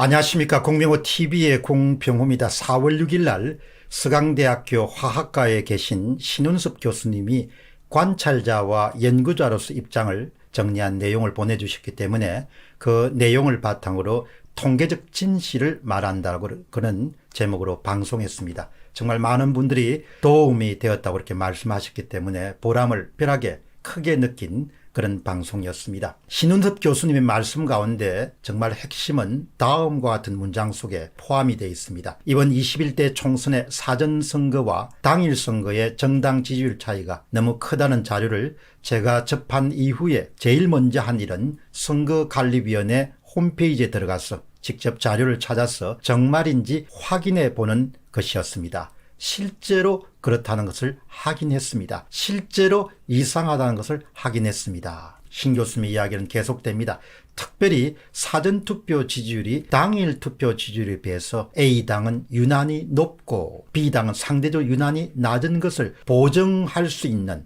안녕하십니까. 공병호TV의 공병호입니다. 4월 6일 날 서강대학교 화학과에 계신 신운섭 교수님이 관찰자와 연구자로서 입장을 정리한 내용을 보내주셨기 때문에 그 내용을 바탕으로 통계적 진실을 말한다고 그런 제목으로 방송했습니다. 정말 많은 분들이 도움이 되었다고 이렇게 말씀하셨기 때문에 보람을 별하게 크게 느낀 그런 방송이었습니다. 신운섭 교수님의 말씀 가운데 정말 핵심은 다음과 같은 문장 속에 포함이 되어 있습니다. 이번 21대 총선의 사전선거와 당일선거의 정당 지지율 차이가 너무 크다는 자료를 제가 접한 이후에 제일 먼저 한 일은 선거관리위원회 홈페이지에 들어가서 직접 자료를 찾아서 정말인지 확인해 보는 것이었습니다. 실제로 그렇다는 것을 확인했습니다. 실제로 이상하다는 것을 확인했습니다. 신 교수님의 이야기는 계속됩니다. 특별히 사전투표 지지율이 당일 투표 지지율에 비해서 A당은 유난히 높고 B당은 상대적으로 유난히 낮은 것을 보정할 수 있는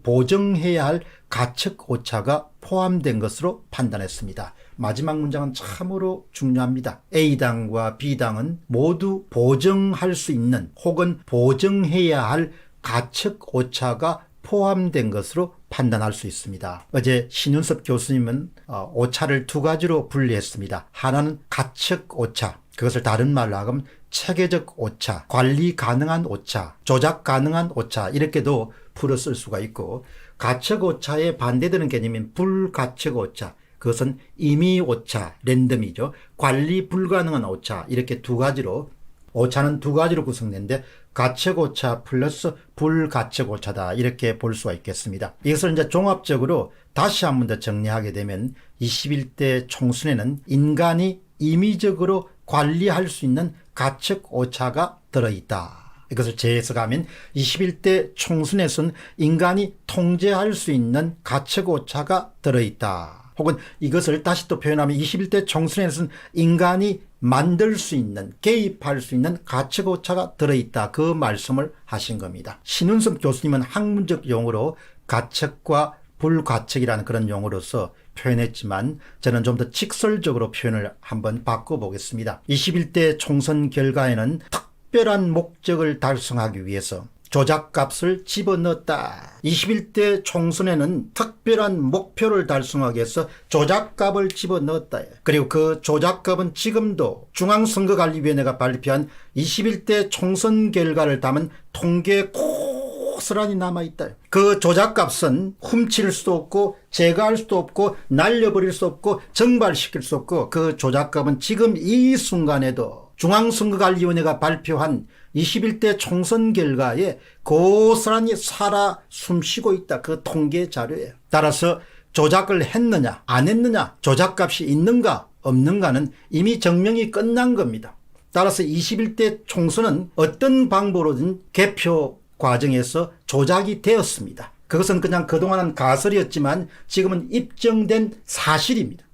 보정해야 할 가측 오차가 포함된 것으로 판단했습니다. 마지막 문장은 참으로 중요합니다. A당과 B당은 모두 보정할 수 있는 혹은 보정해야 할 가측 오차가 포함된 것으로 판단할 수 있습니다. 어제 신운섭 교수님은 오차를 두 가지로 분리했습니다. 하나는 가측 오차, 그것을 다른 말로 하면 체계적 오차, 관리 가능한 오차, 조작 가능한 오차 이렇게도 풀어 쓸 수가 있고, 가측 오차에 반대되는 개념인 불가측 오차, 그것은 임의 오차, 랜덤이죠. 관리 불가능한 오차, 이렇게 두 가지로, 오차는 두 가지로 구성되는데 가측 오차 플러스 불가측 오차다, 이렇게 볼 수가 있겠습니다. 이것을 이제 종합적으로 다시 한 번 더 정리하게 되면 21대 총선에는 인간이 임의적으로 관리할 수 있는 가측 오차가 들어있다. 이것을 재해석하면 21대 총선에서는 인간이 통제할 수 있는 가측 오차가 들어있다. 혹은 이것을 다시 또 표현하면 21대 총선에서는 인간이 만들 수 있는, 개입할 수 있는 가측 오차가 들어있다. 그 말씀을 하신 겁니다. 신운섭 교수님은 학문적 용어로 가측과 불가측이라는 그런 용어로서 표현했지만 저는 좀 더 직설적으로 표현을 한번 바꿔보겠습니다. 21대 총선 결과에는 특별한 목적을 달성하기 위해서 조작값을 집어넣었다. 21대 총선에는 특별한 목표를 달성하기 위해서 조작값을 집어넣었다. 그리고 그 조작값은 지금도 중앙선거관리위원회가 발표한 21대 총선 결과를 담은 통계에 고스란히 남아있다. 그 조작값은 훔칠 수도 없고 제거할 수도 없고 날려버릴 수 없고 정발시킬 수 없고, 그 조작값은 지금 이 순간에도 중앙선거관리위원회가 발표한 21대 총선 결과에 고스란히 살아 숨쉬고 있다. 그 통계 자료예요. 따라서 조작을 했느냐 안 했느냐, 조작값이 있는가 없는가는 이미 증명이 끝난 겁니다. 따라서 21대 총선은 어떤 방법으로든 개표 과정에서 조작이 되었습니다. 그것은 그냥 그동안은 가설이었지만 지금은 입증된 사실입니다.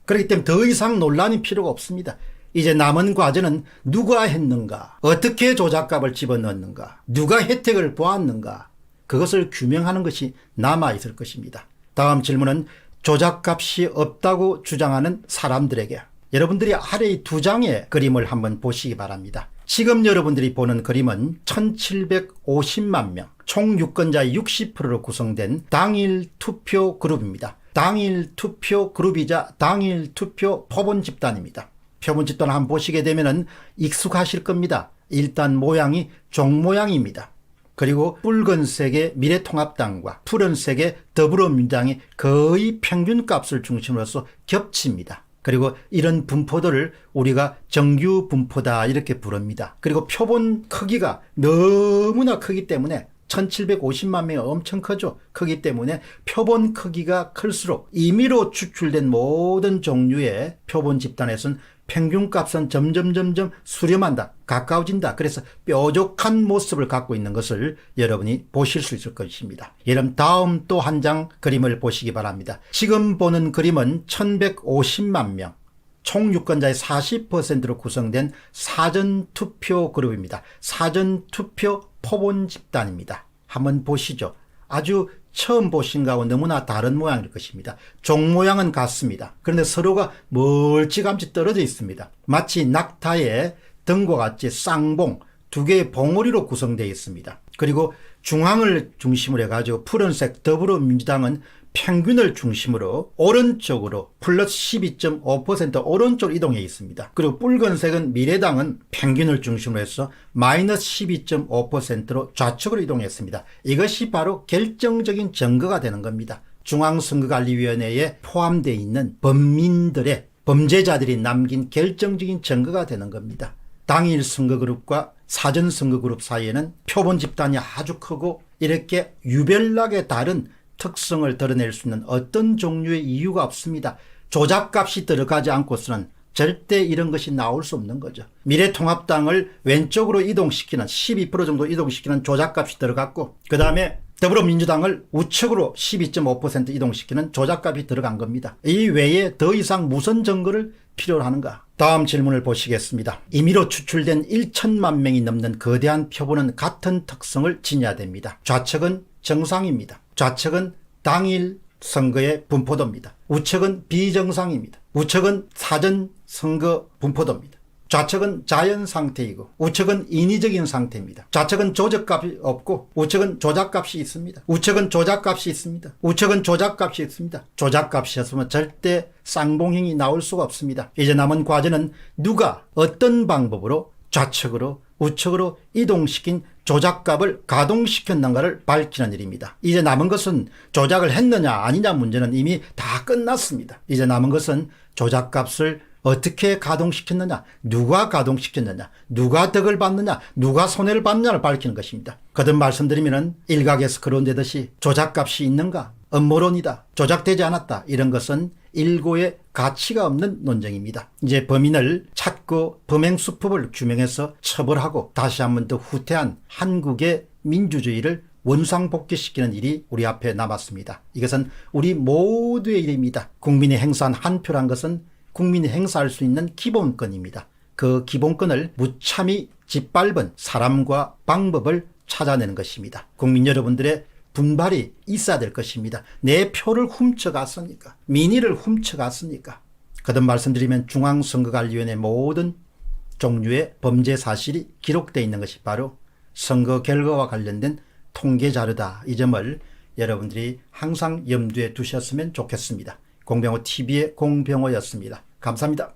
그렇기 때문에 더 이상 논란이 필요가 없습니다. 이제 남은 과제는 누가 했는가, 어떻게 조작값을 집어넣었는가, 누가 혜택을 보았는가, 그것을 규명하는 것이 남아있을 것입니다. 다음 질문은 조작값이 없다고 주장하는 사람들에게, 여러분들이 아래 두 장의 그림을 한번 보시기 바랍니다. 지금 여러분들이 보는 그림은 1750만 명, 총 유권자의 60%로 구성된 당일 투표 그룹입니다. 당일 투표 그룹이자 당일 투표 표본 집단입니다. 표본 집단을 한번 보시게 되면 익숙하실 겁니다. 일단 모양이 종 모양입니다. 그리고 붉은색의 미래통합당과 푸른색의 더불어민주당이 거의 평균값을 중심으로서 겹칩니다. 그리고 이런 분포들을 우리가 정규 분포다 이렇게 부릅니다. 그리고 표본 크기가 너무나 크기 때문에 1750만 명이 엄청 크죠. 크기 때문에 표본 크기가 클수록 임의로 추출된 모든 종류의 표본 집단에서는 평균값은 점점 수렴한다, 가까워진다. 그래서 뾰족한 모습을 갖고 있는 것을 여러분이 보실 수 있을 것입니다. 여러분 다음 또 한 장 그림을 보시기 바랍니다. 지금 보는 그림은 1150만 명, 총 유권자의 40%로 구성된 사전투표 그룹입니다. 사전투표 표본 집단입니다. 한번 보시죠. 아주 처음 보신 거하고 너무나 다른 모양일 것입니다. 종 모양은 같습니다. 그런데 서로가 멀찌감치 떨어져 있습니다. 마치 낙타의 등과 같이 쌍봉, 두 개의 봉우리로 구성되어 있습니다. 그리고 중앙을 중심으로 해가지고 푸른색 더불어민주당은 평균을 중심으로 오른쪽으로 플러스 12.5% 오른쪽으로 이동해 있습니다. 그리고 붉은색은 미래당은 평균을 중심으로 해서 마이너스 12.5%로 좌측으로 이동했습니다. 이것이 바로 결정적인 증거가 되는 겁니다. 중앙선거관리위원회에 포함되어 있는 범민들의 범죄자들이 남긴 결정적인 증거가 되는 겁니다. 당일 선거그룹과 사전 선거그룹 사이에는 표본 집단이 아주 크고 이렇게 유별나게 다른 특성을 드러낼 수 있는 어떤 종류의 이유가 없습니다. 조작값이 들어가지 않고서는 절대 이런 것이 나올 수 없는 거죠. 미래통합당을 왼쪽으로 이동시키는 12% 정도 이동시키는 조작값이 들어갔고 그 다음에 더불어민주당을 우측으로 12.5% 이동시키는 조작값이 들어간 겁니다. 이 외에 더 이상 무슨 증거를 필요로 하는가? 다음 질문을 보시겠습니다. 임의로 추출된 1천만 명이 넘는 거대한 표본은 같은 특성을 지녀야 됩니다. 좌측은 정상입니다. 좌측은 당일 선거의 분포도입니다. 우측은 비정상입니다. 우측은 사전 선거 분포도입니다. 좌측은 자연 상태이고 우측은 인위적인 상태입니다. 좌측은 조작값이 없고 우측은 조작값이 있습니다. 우측은 조작값이 있습니다. 우측은 조작값이 있습니다. 조작값이었으면 절대 쌍봉형이 나올 수가 없습니다. 이제 남은 과제는 누가 어떤 방법으로 좌측으로 우측으로 이동시킨 조작값을 가동시켰는가를 밝히는 일입니다. 이제 남은 것은 조작을 했느냐 아니냐 문제는 이미 다 끝났습니다. 이제 남은 것은 조작값을 어떻게 가동시켰느냐, 누가 가동시켰느냐, 누가 덕을 받느냐, 누가 손해를 받느냐를 밝히는 것입니다. 거듭 말씀드리면 일각에서 거론되듯이 조작값이 있는가, 음모론이다, 조작되지 않았다, 이런 것은 일고의 가치가 없는 논쟁입니다. 이제 범인을 찾고 범행수법을 규명해서 처벌하고 다시 한번 더 후퇴한 한국의 민주주의를 원상복귀시키는 일이 우리 앞에 남았습니다. 이것은 우리 모두의 일입니다. 국민이 행사한 한 표란 것은 국민이 행사할 수 있는 기본권입니다. 그 기본권을 무참히 짓밟은 사람과 방법을 찾아내는 것입니다. 국민 여러분들의 분발이 있어야 될 것입니다. 내 표를 훔쳐갔으니까, 민의를 훔쳐갔으니까. 거듭 말씀드리면 중앙선거관리위원회 모든 종류의 범죄 사실이 기록되어 있는 것이 바로 선거 결과와 관련된 통계 자료다. 이 점을 여러분들이 항상 염두에 두셨으면 좋겠습니다. 공병호 TV의 공병호였습니다. 감사합니다.